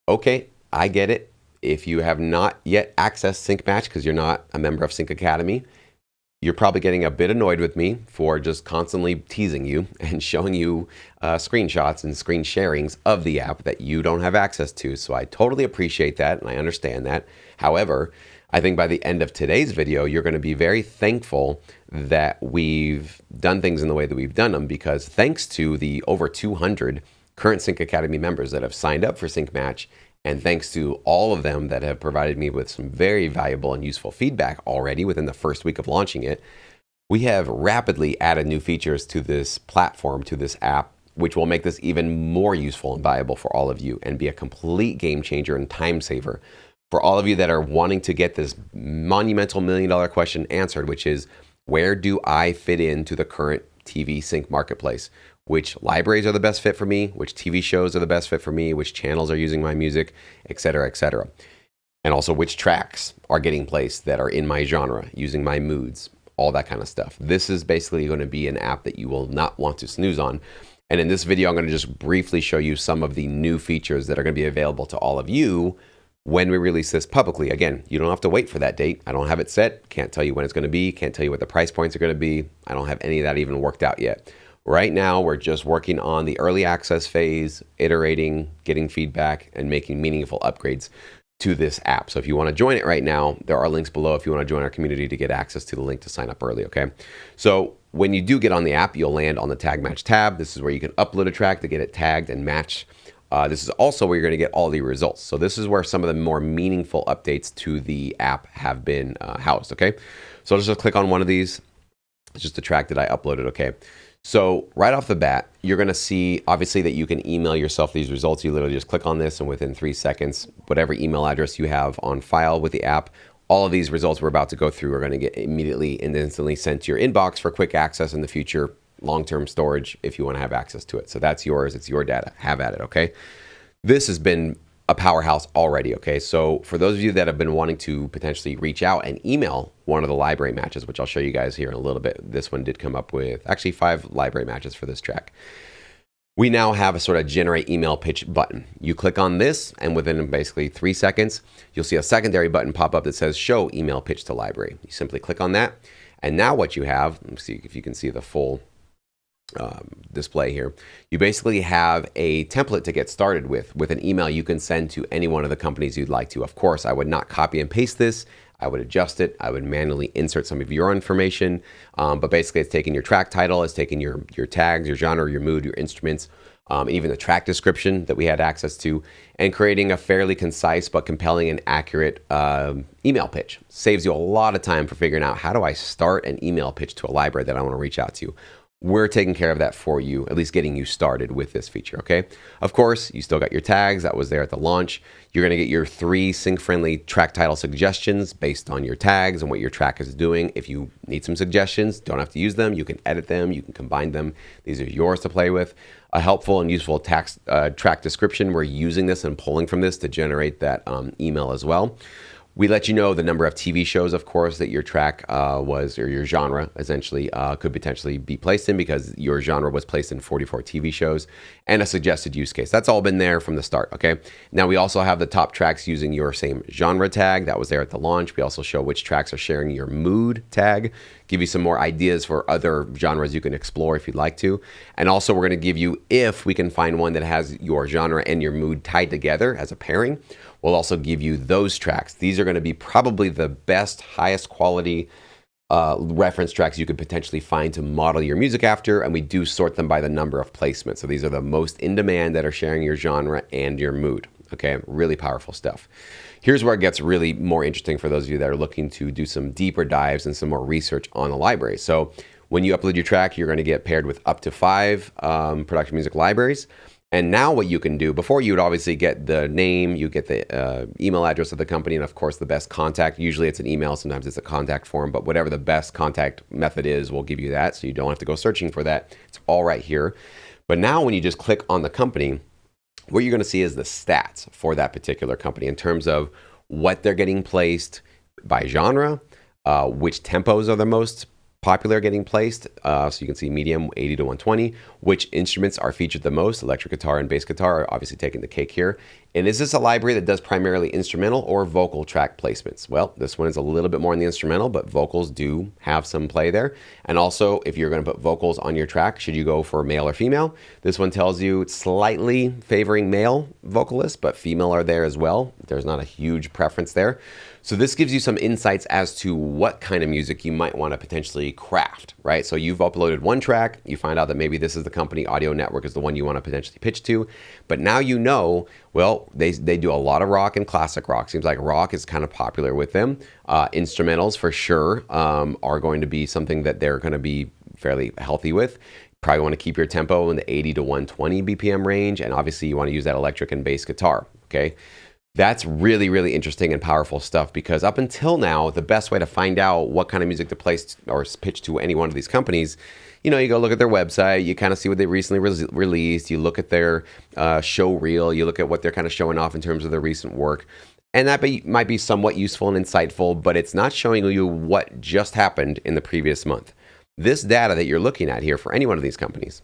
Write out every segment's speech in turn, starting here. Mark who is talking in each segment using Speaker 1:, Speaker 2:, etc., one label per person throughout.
Speaker 1: Okay, I get it. If you have not yet accessed Sync Match because you're not a member of Sync Academy, you're probably getting a bit annoyed with me for just constantly teasing you and showing you screenshots and screen sharings of the app that you don't have access to. So I totally appreciate that and I understand that. However, I think by the end of today's video, you're going to be very thankful that we've done things in the way that we've done them, because thanks to the over 200 current Sync Academy members that have signed up for Sync Match, and thanks to all of them that have provided me with some very valuable and useful feedback already within the first week of launching it, we have rapidly added new features to this platform, to this app, which will make this even more useful and valuable for all of you and be a complete game changer and time saver for all of you that are wanting to get this monumental $1 million question answered, which is, where do I fit into the current TV sync marketplace? Which libraries are the best fit for me? Which TV shows are the best fit for me? Which channels are using my music, et cetera, et cetera. And also which tracks are getting placed that are in my genre, using my moods, all that kind of stuff. This is basically going to be an app that you will not want to snooze on. And in this video, I'm going to just briefly show you some of the new features that are going to be available to all of you when we release this publicly. Again, you don't have to wait for that date. I don't have it set. Can't tell you when it's going to be. Can't tell you what the price points are going to be. I don't have any of that even worked out yet. Right now, we're just working on the early access phase, iterating, getting feedback, and making meaningful upgrades to this app. So if you want to join it right now, there are links below if you want to join our community to get access to the link to sign up early, okay? So when you do get on the app, you'll land on the Tag Match tab. This is where you can upload a track to get it tagged and matched. This is also where you're going to get all the results. So this is where some of the more meaningful updates to the app have been housed, okay? So I'll just click on one of these. It's just a track that I uploaded, okay? So right off the bat, you're going to see, obviously, that you can email yourself these results. You literally just click on this, and within 3 seconds, whatever email address you have on file with the app, all of these results we're about to go through are going to get immediately and instantly sent to your inbox for quick access in the future, long-term storage if you want to have access to it. So that's yours. It's your data. Have at it, okay? This has been a powerhouse already, okay? So for those of you that have been wanting to potentially reach out and email one of the library matches, which I'll show you guys here in a little bit. This one did come up with actually 5 library matches for this track. We now have a sort of generate email pitch button. You click on this, and within basically 3 seconds, you'll see a secondary button pop up that says show email pitch to library. You simply click on that. And now what you have, let me see if you can see the full display here. You basically have a template to get started with an email you can send to any one of the companies you'd like to. Of course, I would not copy and paste this. I would adjust it. I would manually insert some of your information. But basically, it's taking your track title, it's taking your tags, your genre, your mood, your instruments, even the track description that we had access to, and creating a fairly concise but compelling and accurate email pitch. Saves you a lot of time for figuring out, how do I start an email pitch to a library that I want to reach out to? We're taking care of that for you, at least getting you started with this feature, okay? Of course, you still got your tags. That was there at the launch. You're going to get your 3 sync-friendly track title suggestions based on your tags and what your track is doing. If you need some suggestions, don't have to use them. You can edit them. You can combine them. These are yours to play with. A helpful and useful track description. We're using this and pulling from this to generate that email as well. We let you know the number of TV shows, of course, that your track was, or your genre essentially could potentially be placed in, because your genre was placed in 44 TV shows, and a suggested use case. That's all been there from the start, okay? Now we also have the top tracks using your same genre tag. That was there at the launch. We also show which tracks are sharing your mood tag, give you some more ideas for other genres you can explore if you'd like to. And also we're gonna give you, if we can find one that has your genre and your mood tied together as a pairing, we'll also give you those tracks. These are going to be probably the best, highest quality reference tracks you could potentially find to model your music after, and we do sort them by the number of placements. So these are the most in demand that are sharing your genre and your mood. Okay, really powerful stuff. Here's where it gets really more interesting for those of you that are looking to do some deeper dives and some more research on the library. So when you upload your track, you're going to get paired with up to 5 production music libraries. And now what you can do, before you would obviously get the name, you get the email address of the company, and of course the best contact. Usually it's an email, sometimes it's a contact form, but whatever the best contact method is, we'll give you that, so you don't have to go searching for that. It's all right here. But now when you just click on the company, what you're going to see is the stats for that particular company in terms of what they're getting placed by genre, which tempos are the most popular getting placed. So you can see medium 80 to 120. Which instruments are featured the most? Electric guitar and bass guitar are obviously taking the cake here. And is this a library that does primarily instrumental or vocal track placements? Well, this one is a little bit more in the instrumental, but vocals do have some play there. And also, if you're going to put vocals on your track, should you go for male or female? This one tells you it's slightly favoring male vocalists, but female are there as well. There's not a huge preference there. So this gives you some insights as to what kind of music you might want to potentially craft, right? So you've uploaded one track, you find out that maybe this is the company Audio Network is the one you want to potentially pitch to, but now you know, well, they do a lot of rock and classic rock. Seems like rock is kind of popular with them. Instrumentals for sure are going to be something that they're going to be fairly healthy with. Probably want to keep your tempo in the 80 to 120 BPM range, and obviously you want to use that electric and bass guitar, okay? That's really, really interesting and powerful stuff, because up until now, the best way to find out what kind of music to place or pitch to any one of these companies, you know, you go look at their website, you kind of see what they recently released, you look at their show reel, you look at what they're kind of showing off in terms of their recent work. And that might be somewhat useful and insightful, but it's not showing you what just happened in the previous month. This data that you're looking at here for any one of these companies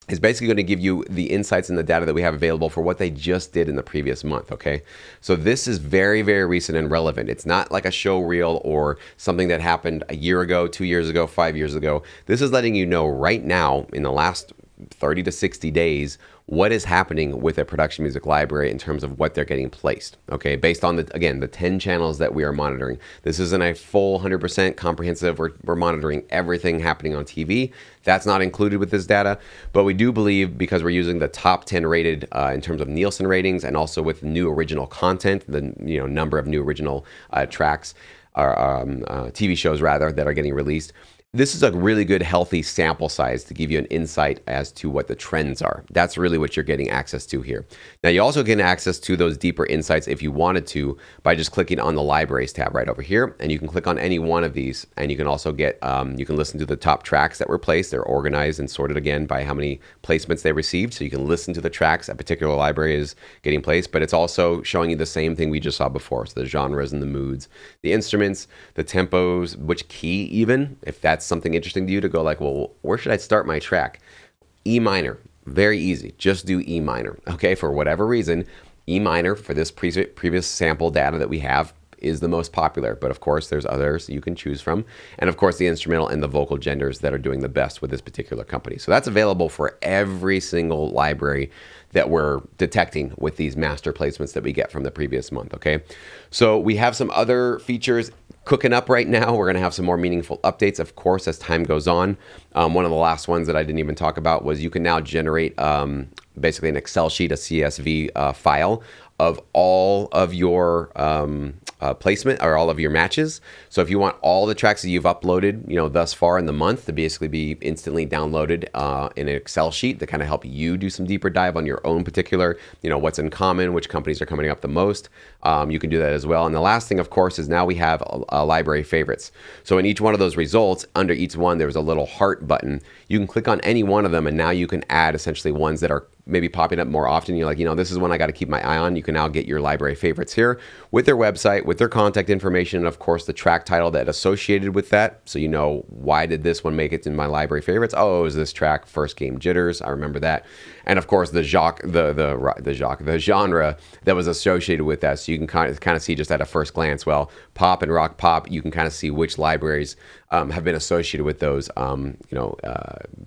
Speaker 1: is basically going to give you the insights and the data that we have available for what they just did in the previous month, okay? So this is very, very recent and relevant. It's not like a show reel or something that happened a year ago, 2 years ago, 5 years ago. This is letting you know right now, in the last 30 to 60 days, what is happening with a production music library in terms of what they're getting placed, okay? Based on, the 10 channels that we are monitoring. This isn't a full 100% comprehensive. We're monitoring everything happening on TV. That's not included with this data, but we do believe, because we're using the top 10 rated in terms of Nielsen ratings, and also with new original content, the number of new original tracks, or TV shows rather, that are getting released. This is a really good, healthy sample size to give you an insight as to what the trends are. That's really what you're getting access to here. Now, you also get access to those deeper insights if you wanted to by just clicking on the Libraries tab right over here. And you can click on any one of these, and you can also get, you can listen to the top tracks that were placed. They're organized and sorted again by how many placements they received. So you can listen to the tracks a particular library is getting placed, but it's also showing you the same thing we just saw before. So the genres and the moods, the instruments, the tempos, which key even, if that's something interesting to you to go like, well, where should I start my track? E minor, very easy. Just do E minor, okay? For whatever reason, E minor for this previous sample data that we have is the most popular, but of course there's others you can choose from. And of course the instrumental and the vocal genders that are doing the best with this particular company. So that's available for every single library that we're detecting with these master placements that we get from the previous month, okay? So we have some other features cooking up right now. We're going to have some more meaningful updates, of course, as time goes on. One of the last ones that I didn't even talk about was you can now generate basically an Excel sheet, a CSV file of all of your placement or all of your matches. So if you want all the tracks that you've uploaded, thus far in the month to basically be instantly downloaded in an Excel sheet to kind of help you do some deeper dive on your own particular, what's in common, which companies are coming up the most. You can do that as well. And the last thing, of course, is now we have a library favorites. So in each one of those results, under each one, there's a little heart button. You can click on any one of them, and now you can add essentially ones that are maybe popping up more often. You're like, this is one I got to keep my eye on. You can now get your library favorites here with their website, with their contact information, and of course the track title that associated with that. So why did this one make it in my library favorites? Oh, it was this track, First Game Jitters. I remember that. And of course the genre that was associated with that. So you can kind of see just at a first glance, well, pop and rock pop, you can kind of see which libraries have been associated with those,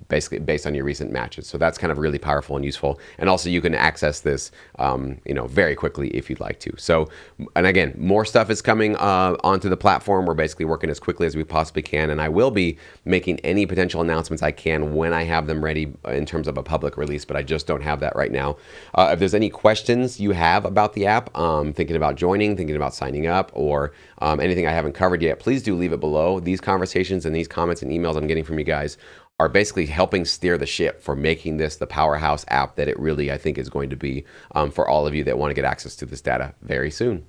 Speaker 1: basically based on your recent matches. So that's kind of really powerful and useful. And also you can access this, very quickly if you'd like to. So, and again, more stuff is coming onto the platform. We're basically working as quickly as we possibly can. And I will be making any potential announcements I can when I have them ready in terms of a public release, but I just don't have that right now. If there's any questions you have about the app, thinking about joining, thinking about signing up, or anything I haven't covered yet, please do leave it below. These conversations and these comments and emails I'm getting from you guys are basically helping steer the ship for making this the powerhouse app that it really, I think, is going to be for all of you that want to get access to this data very soon.